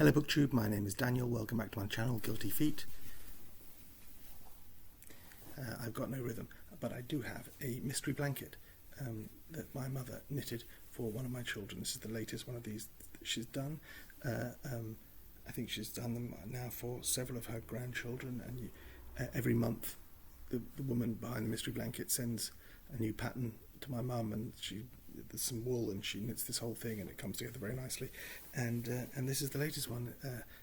Hello BookTube, my name is Daniel. Welcome back to my channel, Guilty Feet. I've got no rhythm, but I do have a mystery blanket that my mother knitted for one of my children. This is the latest one of these that she's done. I think she's done them now for several of her grandchildren, and every month the woman behind the mystery blanket sends a new pattern to my mum, and there's some wool and she knits this whole thing and it comes together very nicely. And this is the latest one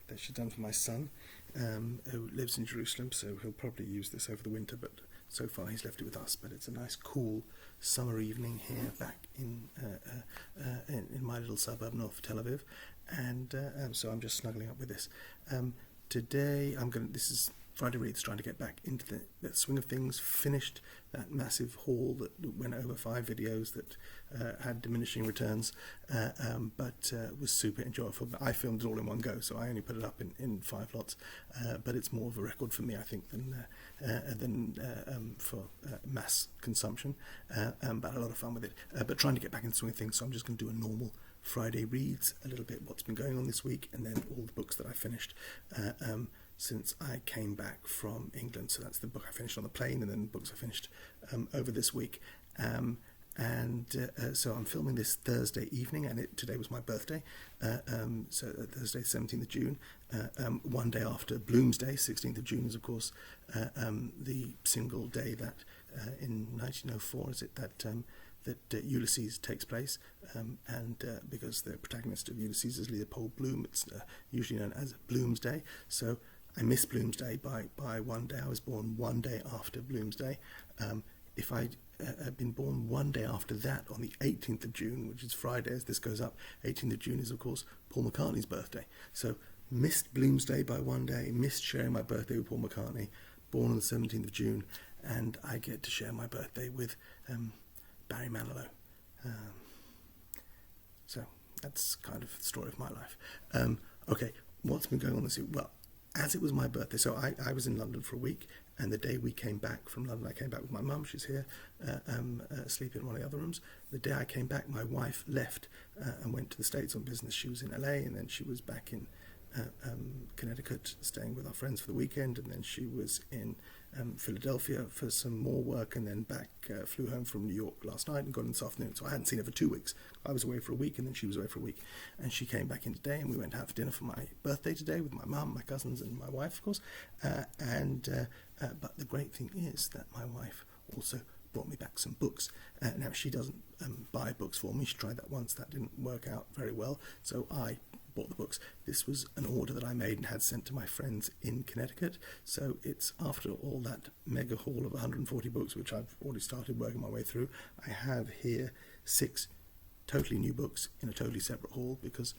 that she's done for my son, who lives in Jerusalem, so he'll probably use this over the winter, but so far he's left it with us. But it's a nice cool summer evening here back in my little suburb north of Tel Aviv, and so I'm just snuggling up with this. Today this is Friday Reads, trying to get back into the swing of things. Finished that massive haul that went over 5 videos that had diminishing returns, but was super enjoyable. I filmed it all in one go, so I only put it up in 5 lots, but it's more of a record for me, I think, than for mass consumption, but a lot of fun with it. But trying to get back into the swing of things, so I'm just going to do a normal Friday Reads, a little bit what's been going on this week, and then all the books that I finished since I came back from England. So that's the book I finished on the plane, and then the books I finished over this week. So I'm filming this Thursday evening, and today was my birthday, so Thursday 17th of June, one day after Bloomsday. 16th of June is of course the single day that in 1904 is it that Ulysses takes place, and because the protagonist of Ulysses is Leopold Bloom, it's usually known as Bloomsday. So I missed Bloomsday by one day. I was born one day after Bloomsday. If I had been born one day after that, on the 18th of June, which is Friday as this goes up, 18th of June is of course Paul McCartney's birthday. So missed Bloomsday by one day, missed sharing my birthday with Paul McCartney, born on the 17th of June, and I get to share my birthday with Barry Manilow. So that's kind of the story of my life. Okay, what's been going on this week? Well, as it was my birthday, so I was in London for a week, and the day we came back from London, I came back with my mum. She's here, sleeping in one of the other rooms. The day I came back, my wife left and went to the States on business. She was in LA, and then she was back in Connecticut, staying with our friends for the weekend, and then she was in Philadelphia for some more work, and then back, flew home from New York last night and got in this afternoon. So I hadn't seen her for 2 weeks. I was away for a week, and then she was away for a week, and she came back in today, and we went out for dinner for my birthday today with my mum, my cousins, and my wife, of course. But the great thing is that my wife also brought me back some books. Now, she doesn't buy books for me. She tried that once. That didn't work out very well, so I bought the books. This was an order that I made and had sent to my friends in Connecticut. So it's after all that mega haul of 140 books, which I've already started working my way through. I have here 6 totally new books in a totally separate haul, because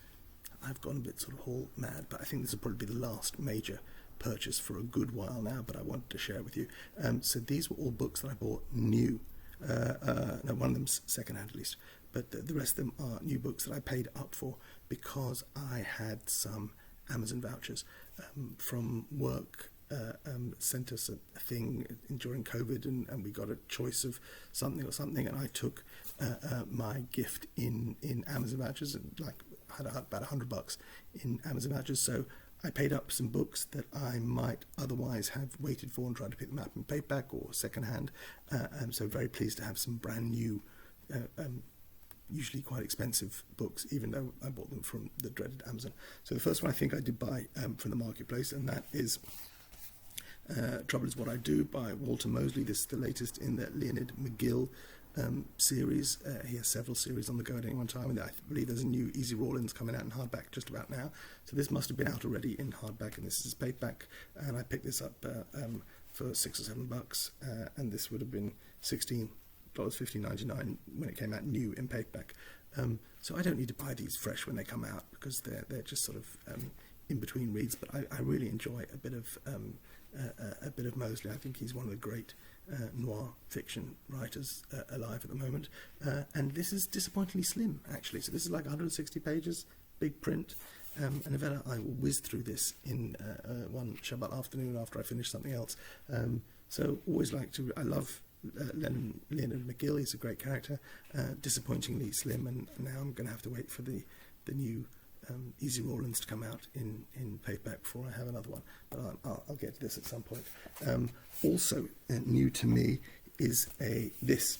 I've gone a bit sort of haul mad, but I think this will probably be the last major purchase for a good while now, but I wanted to share with you. So these were all books that I bought new. No, one of them's second-hand at least, but the rest of them are new books that I paid up for because I had some Amazon vouchers from work. Sent us a thing during COVID, and we got a choice of something, and I took my gift in Amazon vouchers, and had about $100 in Amazon vouchers. So I paid up some books that I might otherwise have waited for and tried to pick them up in paperback or secondhand. So very pleased to have some brand new, usually quite expensive books, even though I bought them from the dreaded Amazon. So the first one I think I did buy from the marketplace, and that is Trouble Is What I Do by Walter Mosley. This is the latest in the Leonard McGill series. He has several series on the go at any one time, and I believe there's a new Easy Rawlins coming out in hardback just about now. So this must have been out already in hardback, and this is paperback, and I picked this up for $6 or $7, and this would have been $15.99 when it came out new in paperback. So I don't need to buy these fresh when they come out, because they're just sort of in between reads. But I really enjoy a bit of Mosley. I think he's one of the great noir fiction writers alive at the moment, and this is disappointingly slim, actually. So this is like 160 pages, big print, a novella. I will whiz through this in one Shabbat afternoon after I finish something else. So always I love Leonard McGill. He's a great character. Disappointingly slim, and now I'm going to have to wait for the new Easy Rawlins to come out in paperback before I have another one, but I'll get to this at some point. Also new to me is this.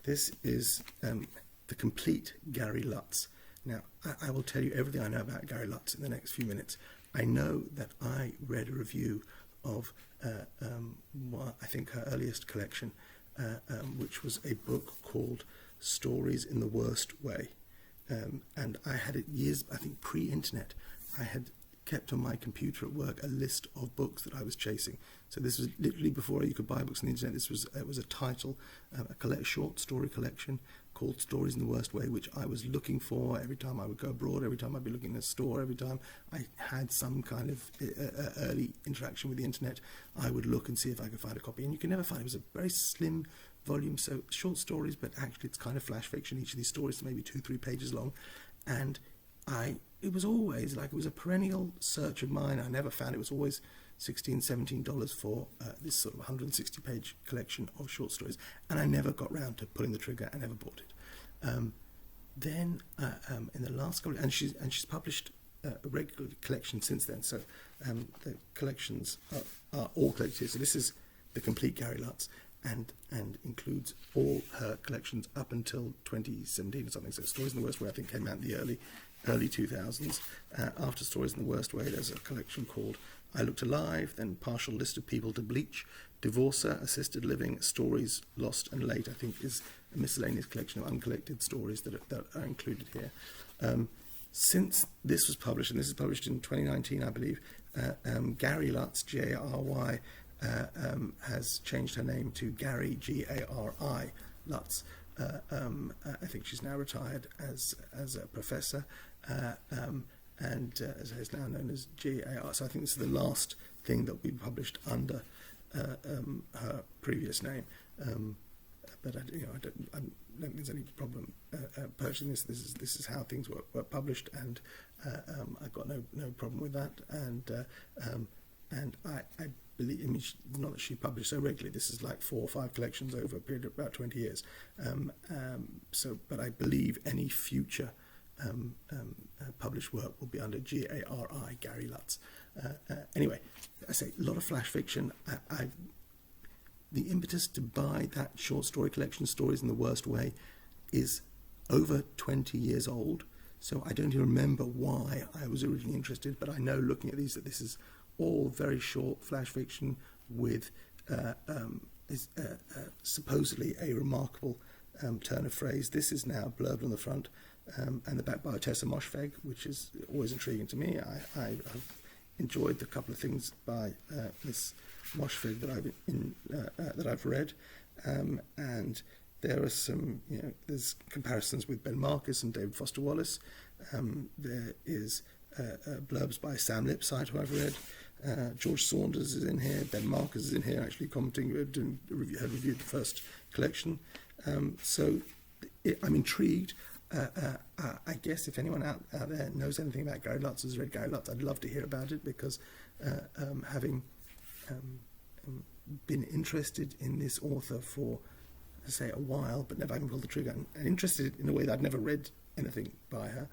This is the complete Gary Lutz. Now, I will tell you everything I know about Gary Lutz in the next few minutes. I know that I read a review of I think her earliest collection, which was a book called Stories in the Worst Way. And I had it years, I think pre-internet. I had kept on my computer at work a list of books that I was chasing. So this was literally before you could buy books on the internet. It was a title, a short story collection called Stories in the Worst Way, which I was looking for every time I would go abroad, every time I'd be looking in a store, every time I had some kind of early interaction with the internet, I would look and see if I could find a copy. And you can never find it. It was a very slim volume, so short stories, but actually it's kind of flash fiction. Each of these stories are maybe 2-3 pages long, and it was always like, it was a perennial search of mine. I never found it. It was always $16-17 for this sort of 160-page collection of short stories, and I never got round to pulling the trigger. I never bought it. Then in the last couple, and she's published a regular collection since then. So the collections are all collected here. So this is the complete Gary Lutz, and includes all her collections up until 2017 or something. So Stories in the Worst Way, I think, came out in the early 2000s. After Stories in the Worst Way, there's a collection called I Looked Alive, then Partial List of People to Bleach, Divorcer, Assisted Living, Stories Lost and Late, I think, is a miscellaneous collection of uncollected stories that are included here. Since this was published, and this is published in 2019, I believe, Gary Lutz, Gary, has changed her name to Gary, Gari, Lutz. I think she's now retired as a professor, and is now known as GAR. So I think this is the last thing that we published under her previous name. But I don't think there's any problem purchasing this. This is how things were published, and I've got no problem with that. And I believe, not that she published so regularly. This is like 4 or 5 collections over a period of about 20 years. But I believe any future published work will be under Gari, Gary Lutz. Anyway, I say a lot of flash fiction. The impetus to buy that short story collection, Stories in the Worst Way, is over 20 years old. So I don't even remember why I was originally interested, but I know looking at these that this is all very short flash fiction with supposedly a remarkable turn of phrase. This is now blurbed on the front and the back by Tessa Moshfegh, which is always intriguing to me. I have enjoyed the couple of things by Miss Moshfegh that I've read, and there are some, there's comparisons with Ben Marcus and David Foster Wallace. There is blurbs by Sam Lipsyte, who I've read. George Saunders is in here. Ben Marcus is in here, actually commenting, had reviewed the first collection. So I'm intrigued. I guess if anyone out there knows anything about Gary Lutz, has read Gary Lutz, I'd love to hear about it, because having been interested in this author for, I say, a while, but never having pulled the trigger, and interested in a way that I'd never read anything by her,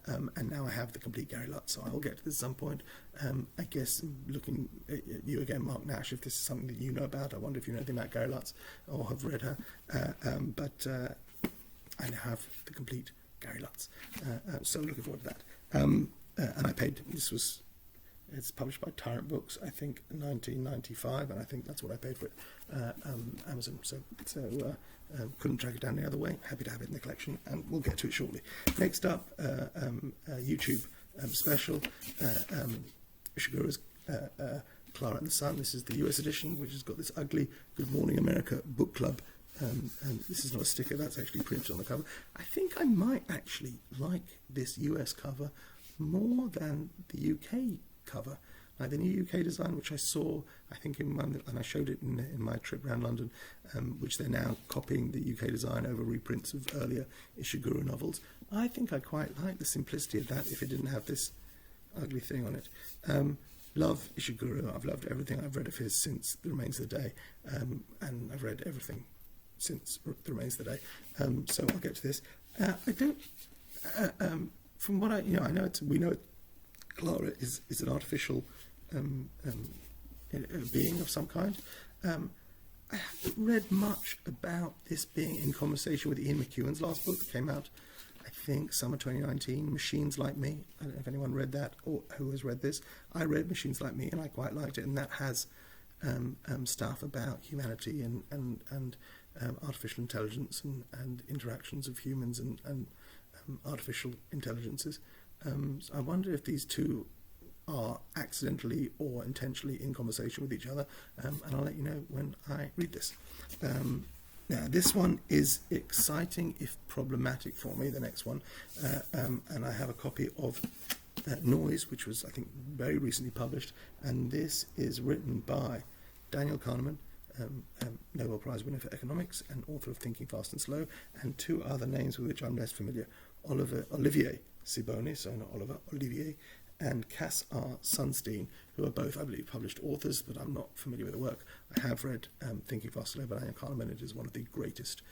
and now I have the complete Gary Lutz, so I'll get to this at some point. I guess looking at you again, Mark Nash, if this is something that you know about, I wonder if you know anything about Gary Lutz or have read her, but I now have the complete Gary Lutz, so looking forward to that. And I paid, it's published by Tyrant Books, I think, in 1995, and I think that's what I paid for it, Amazon. So couldn't track it down the other way. Happy to have it in the collection, and we'll get to it shortly. Next up, YouTube special, Ishigura's Clara and the Sun. This is the US edition, which has got this ugly Good Morning America book club. And this is not a sticker, that's actually printed on the cover. I think I might actually like this US cover more than the UK cover. Like the new UK design, which I saw, I think, and I showed it in my trip around London, which they're now copying the UK design over reprints of earlier Ishiguro novels. I think I quite like the simplicity of that if it didn't have this ugly thing on it. Love Ishiguro. I've loved everything I've read of his since The Remains of the Day, and I've read everything since The Remains of the Day. So I'll get to this. I don't... from what I we know Clara is an artificial a being of some kind. I haven't read much about this being in conversation with Ian McEwan's last book that came out, I think, summer 2019, Machines Like Me. I don't know if anyone read that or who has read this. I read Machines Like Me and I quite liked it, and that has stuff about humanity and artificial intelligence and interactions of humans and artificial intelligences. So I wonder if these two are accidentally or intentionally in conversation with each other, and I'll let you know when I read this. Now, this one is exciting if problematic for me, the next one, and I have a copy of Noise, which was, I think, very recently published, and this is written by Daniel Kahneman, Nobel Prize winner for economics and author of Thinking Fast and Slow, and two other names with which I'm less familiar, Olivier Sibony, so not Oliver, Olivier, and Cass R. Sunstein, who are both, I believe, published authors, but I'm not familiar with the work. I have read Thinking Fast and Slow by Daniel Kahneman. It is one of the greatest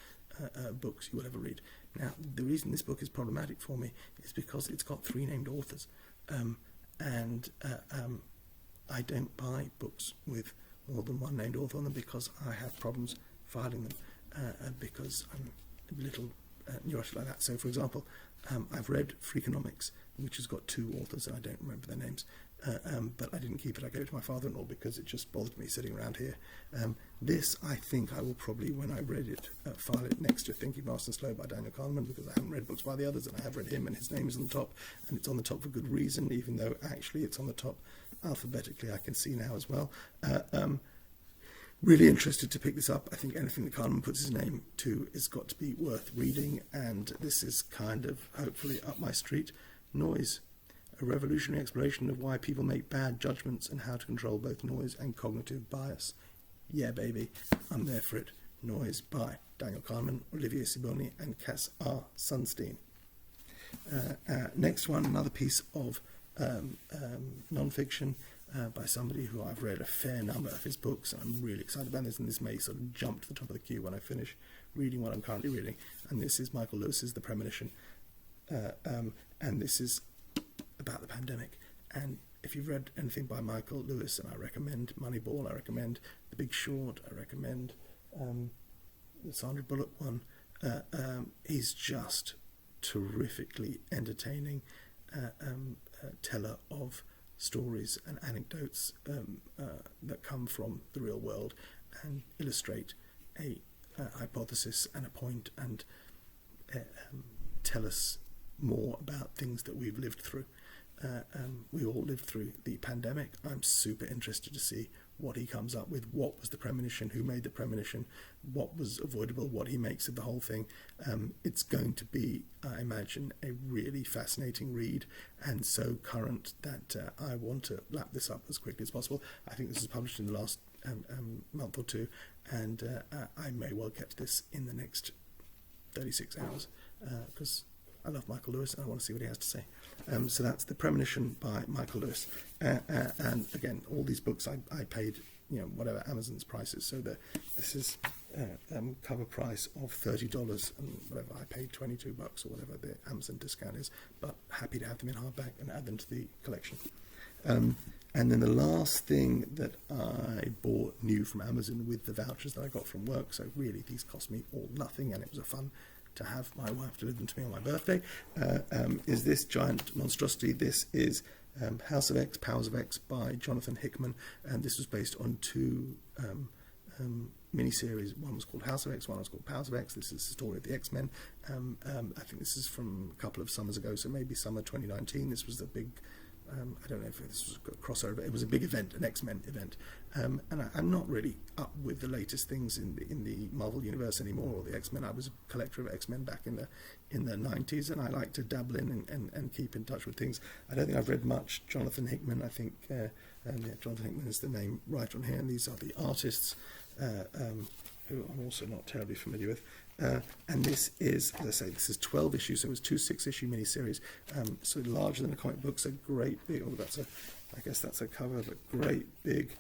books you will ever read. Now, the reason this book is problematic for me is because it's got three named authors, and I don't buy books with more than one named author on them because I have problems filing them because I'm a little neurotic like that. So, for example, I've read Freakonomics, which has got two authors, and I don't remember their names, but I didn't keep it. I gave it to my father-in-law because it just bothered me sitting around here. This, I think I will probably, when I read it, file it next to Thinking Fast and Slow by Daniel Kahneman, because I haven't read books by the others, and I have read him, and his name is on the top, and it's on the top for good reason, even though actually it's on the top alphabetically, I can see now as well. Really interested to pick this up. I think anything that Kahneman puts his name to has got to be worth reading, and this is kind of hopefully up my street. Noise, a revolutionary exploration of why people make bad judgments and how to control both noise and cognitive bias. Yeah, baby, I'm there for it. Noise by Daniel Kahneman, Olivier Sibony, and Cass R. Sunstein. Next one, another piece of non-fiction by somebody who I've read a fair number of his books, and I'm really excited about this, and this may sort of jump to the top of the queue when I finish reading what I'm currently reading, and this is Michael Lewis's The Premonition, and this is about the pandemic. And if you've read anything by Michael Lewis, and I recommend Moneyball, I recommend The Big Short, I recommend the Sandra Bullock one, he's just terrifically entertaining teller of stories and anecdotes that come from the real world and illustrate a hypothesis and a point, and tell us more about things that we've lived through. We all lived through the pandemic. I'm super interested to see what he comes up with. What was the premonition? Who made the premonition? What was avoidable? What he makes of the whole thing. It's going to be, I imagine, a really fascinating read, and so current that I want to lap this up as quickly as possible. I think this was published in the last month or two, and I may well get to this in the next 36 hours because I love Michael Lewis and I want to see what he has to say. So that's The Premonition by Michael Lewis. And again, all these books I paid, whatever Amazon's price is. So this is cover price of $30 and whatever, I paid $22 or whatever the Amazon discount is. But happy to have them in hardback and add them to the collection. And then the last thing that I bought new from Amazon with the vouchers that I got from work, so really these cost me all nothing, and it was a fun to have my wife deliver them to me on my birthday, is this giant monstrosity. This is House of X, Powers of X by Jonathan Hickman, and this was based on two miniseries. One was called House of X, one was called Powers of X. This is the story of the X-Men. I think this is from a couple of summers ago, so maybe summer 2019. This was the big, I don't know if this was a crossover. It was a big event, an X-Men event, and I'm not really up with the latest things in the Marvel universe anymore, or the X-Men. I was a collector of X-Men back in the 90s, and I like to dabble in and keep in touch with things. I don't think I've read much Jonathan Hickman. I think Jonathan Hickman is the name right on here, and these are the artists who I'm also not terribly familiar with. And this is, as I say, this is 12 issues, so it was 2 6-issue miniseries, so larger than a comic book, so great big, I guess that's a cover, but great big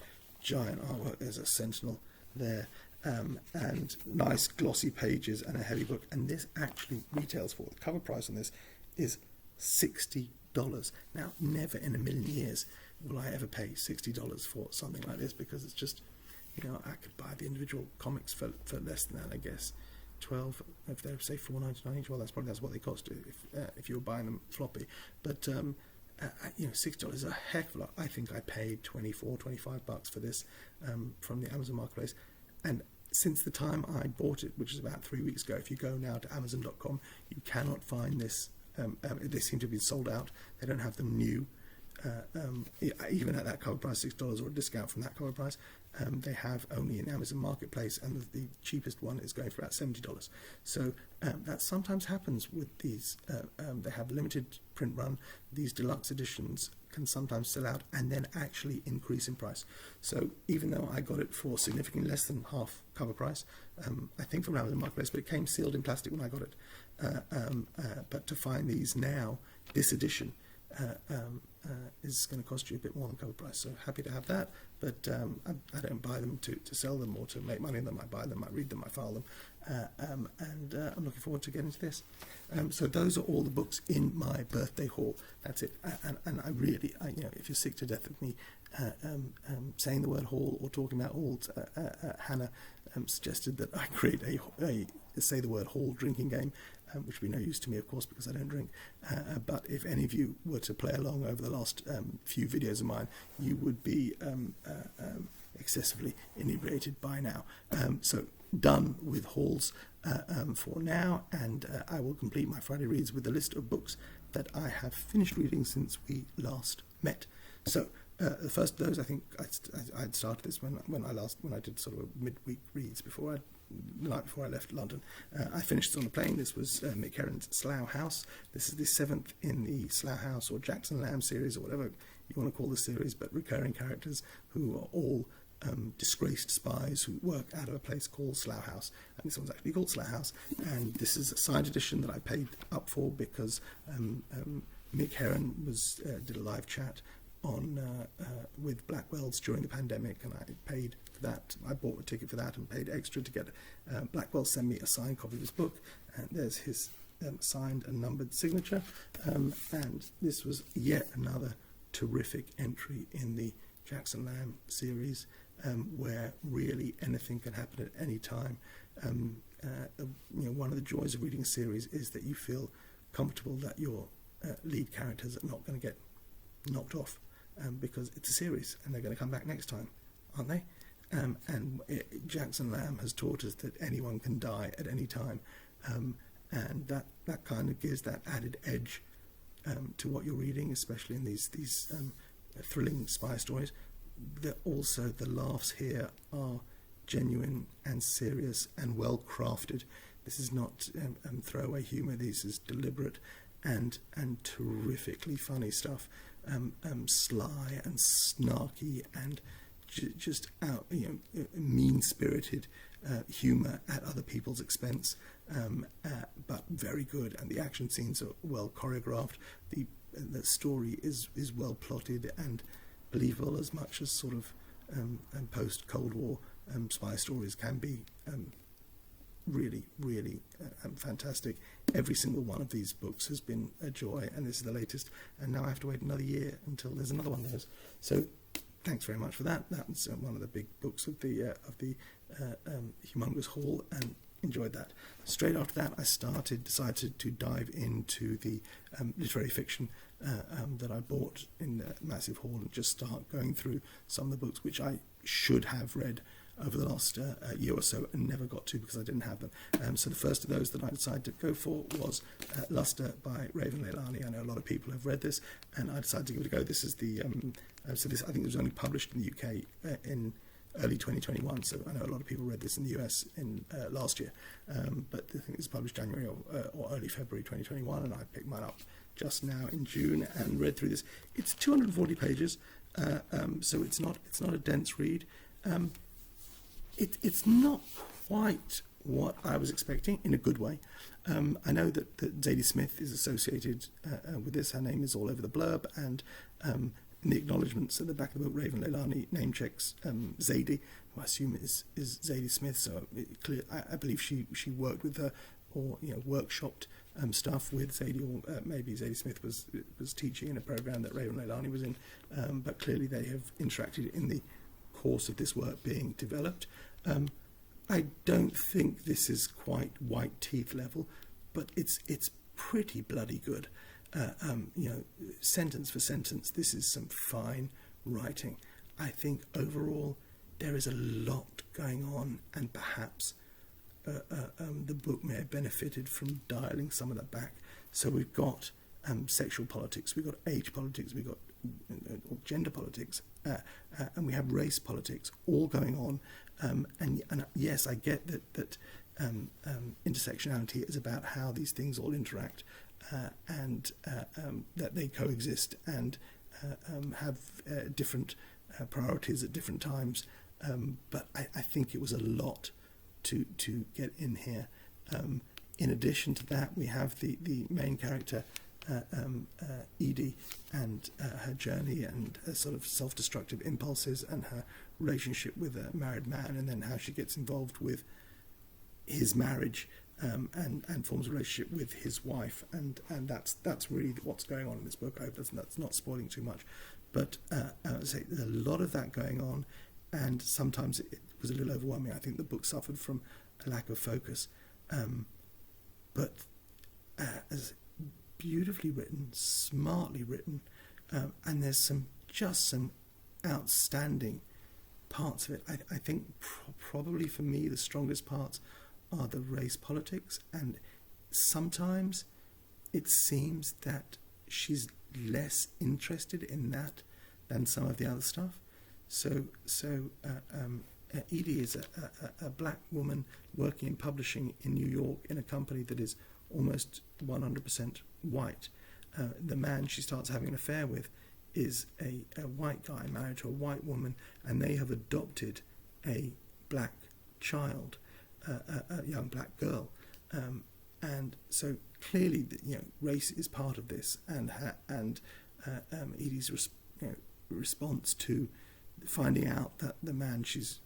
giant artwork. There's a sentinel there, and nice glossy pages and a heavy book, and this actually retails for, the cover price on this is $60. Now, never in a million years will I ever pay $60 for something like this, because it's just, I could buy the individual comics for less than that, I guess. 12, if they're say $4.99 each, well, that's what they cost if you were buying them floppy. But $6 is a heck of a lot. I think I paid $24-25 for this from the Amazon Marketplace, and since the time I bought it, which is about 3 weeks ago, if you go now to Amazon.com, you cannot find this. They seem to be sold out. They don't have them new. Even at that cover price, $6, or a discount from that cover price, they have only in Amazon Marketplace, and the cheapest one is going for about $70. So that sometimes happens with these. They have limited print run. These deluxe editions can sometimes sell out and then actually increase in price. So even though I got it for significantly less than half cover price, I think from Amazon Marketplace, but it came sealed in plastic when I got it. But to find these now, this edition, is going to cost you a bit more than cover price. So happy to have that, but I don't buy them to sell them or to make money on them. I buy them, I read them, I file them, and I'm looking forward to getting to this. So those are all the books in my birthday haul. That's it. And I really, if you're sick to death of me saying the word haul or talking about hauls, Hannah suggested that I create a say the word haul drinking game, which would be no use to me, of course, because I don't drink. But if any of you were to play along over the last few videos of mine, you would be excessively inebriated by now. So done with hauls for now, and I will complete my Friday reads with a list of books that I have finished reading since we last met. So the first of those, I think I'd started this when I did sort of midweek reads the night before I left London. I finished this on the plane. This was Mick Herron's Slough House. This is the 7th in the Slough House or Jackson Lamb series, or whatever you want to call the series, but recurring characters who are all disgraced spies who work out of a place called Slough House. And this one's actually called Slough House, and this is a signed edition that I paid up for because Mick Herron did a live chat on with Blackwell's during the pandemic, and I paid for that. I bought a ticket for that and paid extra to get Blackwell send me a signed copy of his book, and there's his signed and numbered signature, and this was yet another terrific entry in the Jackson Lamb series, where really anything can happen at any time. One of the joys of reading a series is that you feel comfortable that your lead characters are not going to get knocked off, because it's a series and they're going to come back next time, aren't they? Jackson Lamb has taught us that anyone can die at any time, and that kind of gives that added edge to what you're reading, especially in these thrilling spy stories. Also, the laughs here are genuine and serious and well crafted. This is not throwaway humour. This is deliberate and terrifically funny stuff. Sly and snarky and just out, mean-spirited humour at other people's expense, but very good. And the action scenes are well choreographed. The story is well plotted and believable, as much as sort of post-Cold War spy stories can be. Really, really fantastic. Every single one of these books has been a joy, and this is the latest. And now I have to wait another year until there's another one of those. So, thanks very much for that. That was one of the big books of the humongous haul, and enjoyed that. Straight after that, I decided to dive into the literary fiction that I bought in the massive haul, and just start going through some of the books which I should have read over the last year or so and never got to because I didn't have them. So the first of those that I decided to go for was Luster by Raven Leilani. I know a lot of people have read this, and I decided to give it a go. This is the this, I think, it was only published in the UK in early 2021, so I know a lot of people read this in the US in last year, but I think it was published January or early February 2021, and I picked mine up just now in June and read through this. It's 240 pages, so it's not a dense read. It's not quite what I was expecting, in a good way. I know that Zadie Smith is associated with this. Her name is all over the blurb, and in the acknowledgements at the back of the book, Raven Leilani name checks Zadie, who I assume is Zadie Smith. So I believe she worked with her, or workshopped stuff with Zadie, or maybe Zadie Smith was teaching in a program that Raven Leilani was in, but clearly they have interacted in the course of this work being developed. I don't think this is quite white teeth level, but it's pretty bloody good. Sentence for sentence, this is some fine writing. I think overall there is a lot going on, and perhaps the book may have benefited from dialing some of that back. So we've got sexual politics, we've got age politics, we've got gender politics, and we have race politics all going on. And yes, I get that intersectionality is about how these things all interact, and that they coexist and have different priorities at different times. But I think it was a lot to get in here. In addition to that, we have the main character, Edie, and her journey and her sort of self-destructive impulses and her relationship with a married man, and then how she gets involved with his marriage, and forms a relationship with his wife, and that's really what's going on in this book. I hope that's not spoiling too much, but there's a lot of that going on, and sometimes it was a little overwhelming. I think the book suffered from a lack of focus, but as beautifully written, smartly written, and there's some outstanding parts of it. I think probably for me the strongest parts are the race politics, and sometimes it seems that she's less interested in that than some of the other stuff. So Edie is a black woman working in publishing in New York in a company that is almost 100% white. The man she starts having an affair with is a white guy married to a white woman, and they have adopted a black child, a young black girl, and so clearly, race is part of this, and Edie's response to finding out that the man she's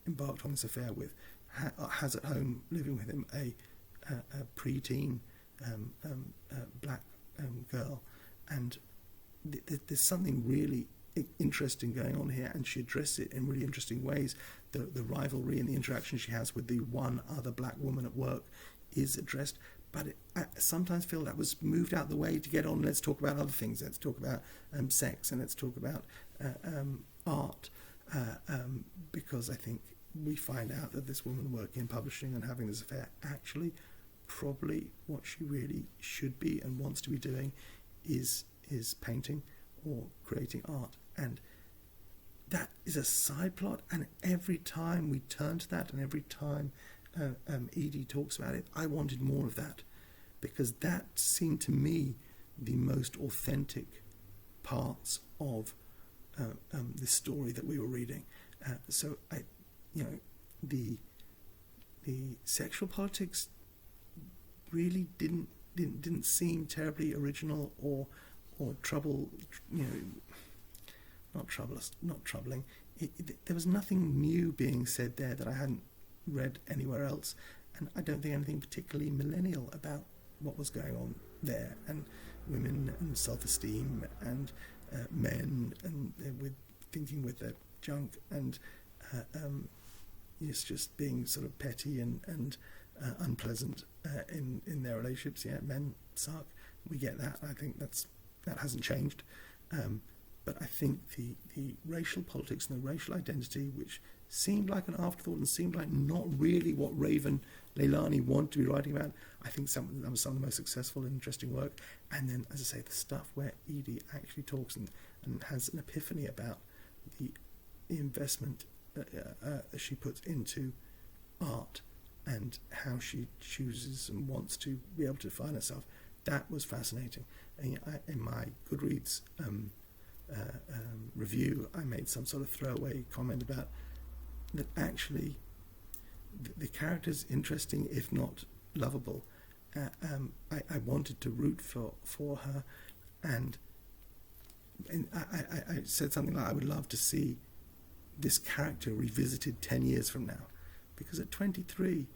embarked on this affair with has at home living with him a preteen black girl, and there's something really interesting going on here, and she addresses it in really interesting ways. The rivalry and the interaction she has with the one other black woman at work is addressed, but I sometimes feel that was moved out the way to get on. Let's talk about other things. Let's talk about sex, and let's talk about art, because I think we find out that this woman working in publishing and having this affair actually probably what she really should be and wants to be doing is painting or creating art, and that is a side plot, and every time we turn to that, and every time Edie talks about it, I wanted more of that, because that seemed to me the most authentic parts of the story that we were reading. So the sexual politics really didn't seem terribly original or not troubling. There was nothing new being said there that I hadn't read anywhere else, and I don't think anything particularly millennial about what was going on there, and women and self-esteem and men and with thinking with their junk, and it's just being sort of petty and unpleasant in their relationships. Yeah, men suck. We get that. I think that hasn't changed. But I think the racial politics and the racial identity, which seemed like an afterthought and seemed like not really what Raven Leilani wanted to be writing about, I think that was some of the most successful and interesting work. And then, as I say, the stuff where Edie actually talks and has an epiphany about the investment she puts into art and how she chooses and wants to be able to define herself, that was fascinating. And in my Goodreads review, I made some sort of throwaway comment about that actually the character's interesting, if not lovable. I wanted to root for her, and I said something like, I would love to see this character revisited 10 years from now, because at 23,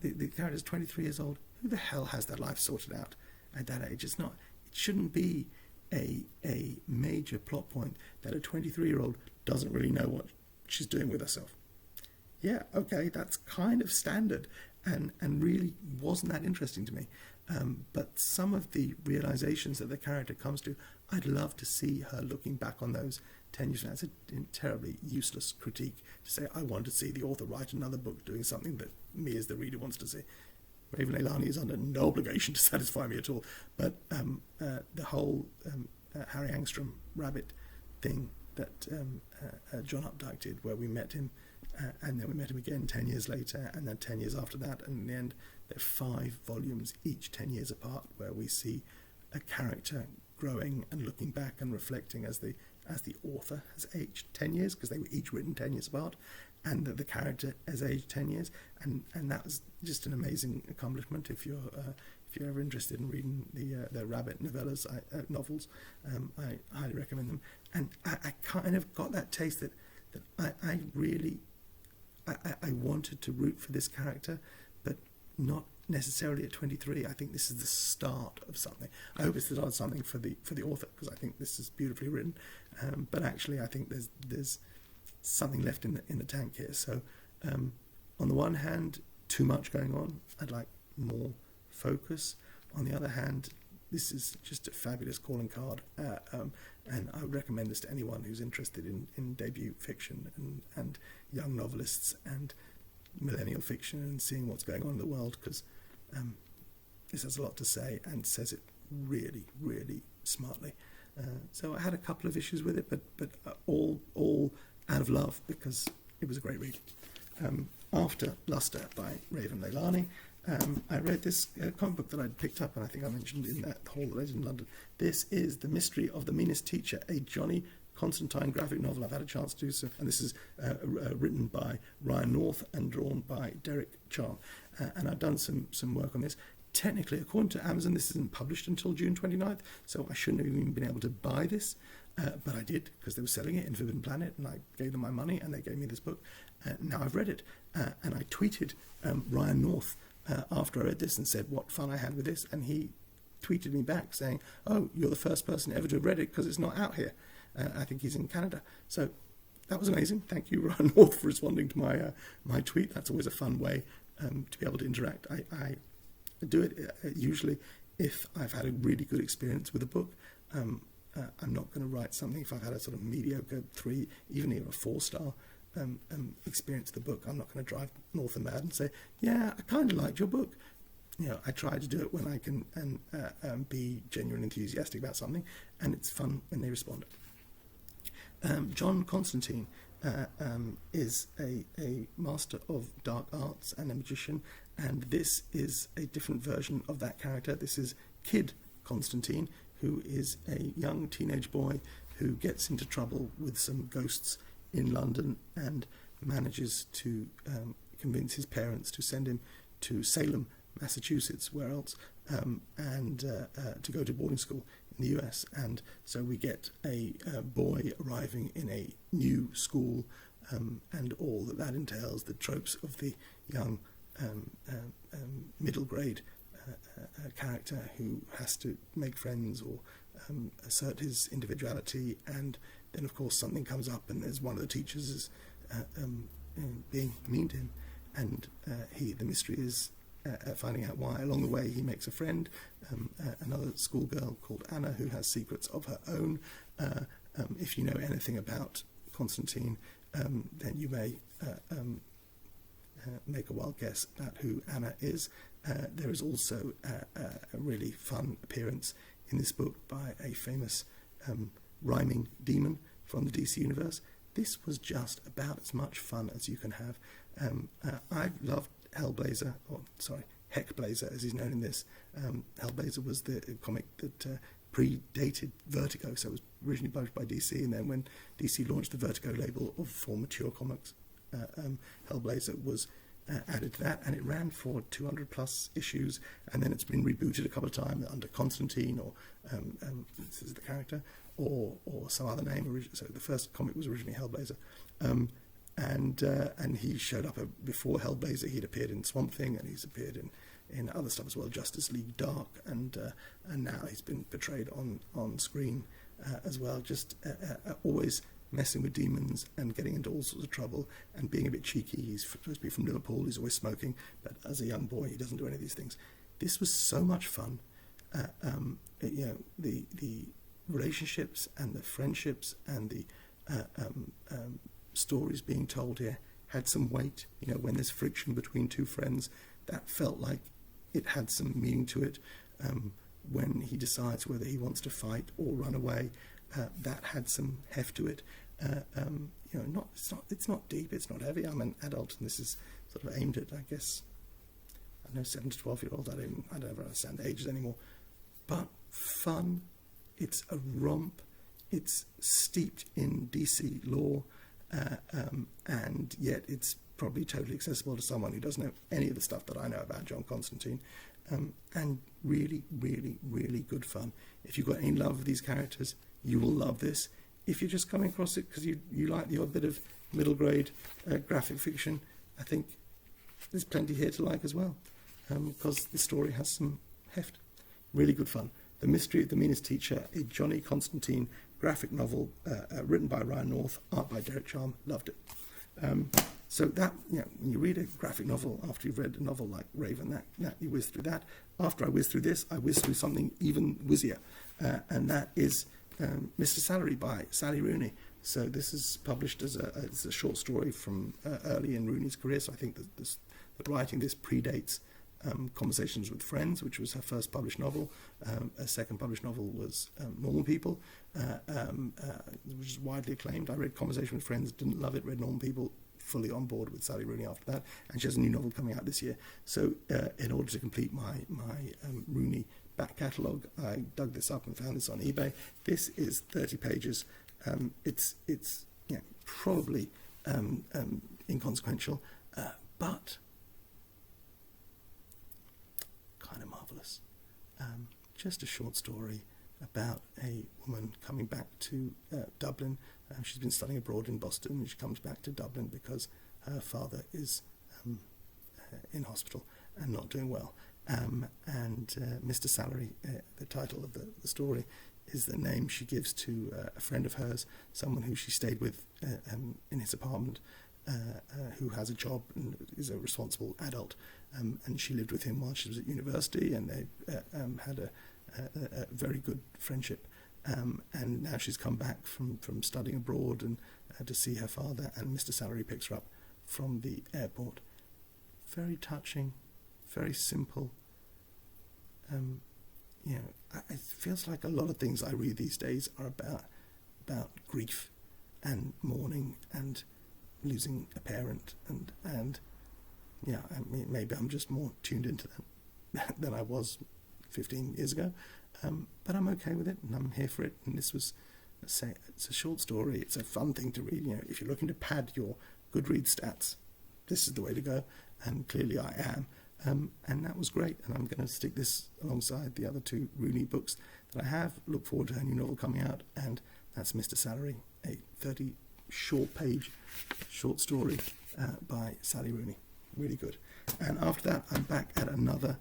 the character's 23 years old. who the hell has their life sorted out at that age? It shouldn't be a major plot point that a 23-year-old doesn't really know what she's doing with herself. Yeah, okay, that's kind of standard and really wasn't that interesting to me. But some of the realizations that the character comes to, I'd love to see her looking back on those 10 years. That's a terribly useless critique to say, I want to see the author write another book doing something that me as the reader wants to see. Raven Leilani is under no obligation to satisfy me at all. But the whole Harry Angstrom rabbit thing that John Updike did, where we met him, and then we met him again 10 years later, and then 10 years after that, and in the end, there are 5 volumes, each 10 years apart, where we see a character growing and looking back and reflecting as the author has aged 10 years, because they were each written 10 years apart, and the character has aged 10 years, and that was just an amazing accomplishment. If you're ever interested in reading the Rabbit novels, I highly recommend them. And I kind of got that taste that I really wanted to root for this character, but not necessarily at 23. I think this is the start of something. I hope it's the start of something for the author, because I think this is beautifully written. But actually, I think there's something left in the tank here. So, on the one hand, too much going on. I'd like more focus. On the other hand, this is just a fabulous calling card, and I would recommend this to anyone who's interested in debut fiction and young novelists and millennial fiction and seeing what's going on in the world, because this has a lot to say and says it really, really smartly. So I had a couple of issues with it, but all out of love, because it was a great read. After Luster by Raven Leilani, I read this comic book that I'd picked up, and I think I mentioned in that hall that I did in London. This is The Mystery of the Meanest Teacher, a Johnny Constantine graphic novel. I've had a chance to do so, and this is written by Ryan North and drawn by Derek Charm. And I've done some work on this. Technically, according to Amazon, this isn't published until June 29th, so I shouldn't have even been able to buy this, but I did, because they were selling it in Forbidden Planet, and I gave them my money, and they gave me this book. Now I've read it, and I tweeted Ryan North after I read this and said what fun I had with this, and he tweeted me back saying, oh, you're the first person ever to have read it, because it's not out here. I think he's in Canada. So that was amazing. Thank you, Ryan North, for responding to my tweet. That's always a fun way to be able to interact. I do it usually if I've had a really good experience with a book. I'm not going to write something if I've had a sort of mediocre 3, even a 4-star experience with the book. I'm not going to drive North and mad and say, yeah, I kind of liked your book. I try to do it when I can and be genuinely enthusiastic about something, and it's fun when they respond. John Constantine is a master of dark arts and a magician, and this is a different version of that character. This is Kid Constantine, who is a young teenage boy who gets into trouble with some ghosts in London and manages to convince his parents to send him to Salem, Massachusetts, where else, and to go to boarding school in the US. And so we get a boy arriving in a new school, and all that entails, the tropes of the young middle grade character who has to make friends or assert his individuality, and then of course something comes up, and there's one of the teachers is being mean to him, and the mystery is finding out why. Along the way he makes a friend, another schoolgirl called Anna, who has secrets of her own. If you know anything about Constantine, then you may make a wild guess about who Anna is. There is also a really fun appearance in this book by a famous rhyming demon from the DC universe. This was just about as much fun as you can have. I loved Heckblazer, as he's known in this. Heckblazer was the comic that predated Vertigo, so it was originally published by DC, and then when DC launched the Vertigo label for mature comics, Heckblazer was added to that, and it ran for 200 plus issues, and then it's been rebooted a couple of times under Constantine, or this is the character, or some other name. So the first comic was originally Heckblazer, and he showed up before Heckblazer. He'd appeared in Swamp Thing, and he's appeared in other stuff as well, Justice League Dark, and now he's been portrayed on screen as well, just always messing with demons and getting into all sorts of trouble and being a bit cheeky. He's supposed to be from Liverpool, he's always smoking, but as a young boy he doesn't do any of these things. This was so much fun. The relationships and the friendships and the stories being told here had some weight. When there's friction between two friends, that felt like it had some meaning to it. When he decides whether he wants to fight or run away, that had some heft to it. It's not deep, it's not heavy. I'm an adult, and this is sort of aimed at, I guess, I know 7 to 12-year-olds. I don't ever understand ages anymore. But fun. It's a romp. It's steeped in DC lore, and yet it's probably totally accessible to someone who doesn't know any of the stuff that I know about John Constantine. And really, really, really good fun. If you've got any love for these characters, you will love this. If you're just coming across it because you like the odd bit of middle grade graphic fiction, I think there's plenty here to like as well, because the story has some heft. Really good fun. The Mystery of the Meanest Teacher, a Johnny Constantine graphic novel written by Ryan North, art by Derek Charm. Loved it. So that, when you read a graphic novel after you've read a novel like Raven, that you whiz through that. After I whiz through this, I whiz through something even whizzier, and that is Mr. Salary by Sally Rooney. So this is published as a short story from early in Rooney's career. So I think that writing this predates Conversations with Friends, which was her first published novel. Her second published novel was Normal People, which is widely acclaimed. I read Conversation with Friends, didn't love it, read Normal People, fully on board with Sally Rooney after that, and she has a new novel coming out this year. So in order to complete my Rooney back catalogue, I dug this up and found this on eBay. This is 30 pages. It's probably inconsequential, but kind of marvellous. Just a short story about a woman coming back to Dublin. She's been studying abroad in Boston, and she comes back to Dublin because her father is in hospital and not doing well. And Mr. Salary, the title of the story, is the name she gives to a friend of hers, someone who she stayed with in his apartment, who has a job and is a responsible adult. And she lived with him while she was at university, and they had a very good friendship. And now she's come back from studying abroad and to see her father, and Mr. Salary picks her up from the airport. Very touching, very simple. It feels like a lot of things I read these days are about grief and mourning and losing a parent, and maybe I'm just more tuned into that than I was 15 years ago. But I'm okay with it, and I'm here for it. And this was, it's a short story. It's a fun thing to read. If you're looking to pad your Goodreads stats, this is the way to go. And clearly I am. And that was great. And I'm going to stick this alongside the other two Rooney books that I have. Look forward to her new novel coming out. And that's Mr. Salary, a 30 short-page short story by Sally Rooney. Really good. And after that, I'm back at another.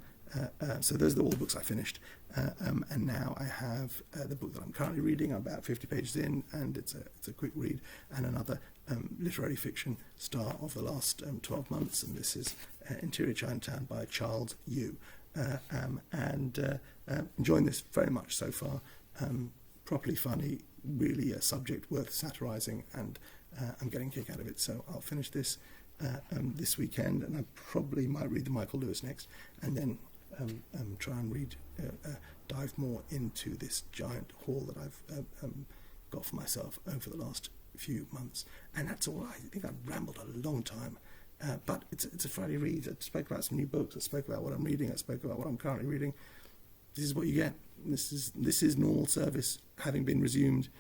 So those are all the books I finished, and now I have the book that I'm currently reading. I'm about 50 pages in, and it's a quick read, and another literary fiction star of the last 12 months, and this is Interior Chinatown by Charles Yu. Enjoying this very much so far. Properly funny, really a subject worth satirising, and I'm getting a kick out of it. So I'll finish this this weekend, and I probably might read the Michael Lewis next, and then try and dive more into this giant haul that I've got for myself over the last few months. And that's all. I think I've rambled a long time, but it's a Friday read. I spoke about some new books. I spoke about what I'm reading. I spoke about what I'm currently reading. This is what you get. This is normal service having been resumed.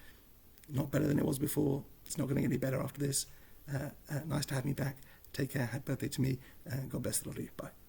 Not better than it was before. It's not going to get any better after this. Nice to have me back. Take care. Happy birthday to me. God bless the lot of you. Bye.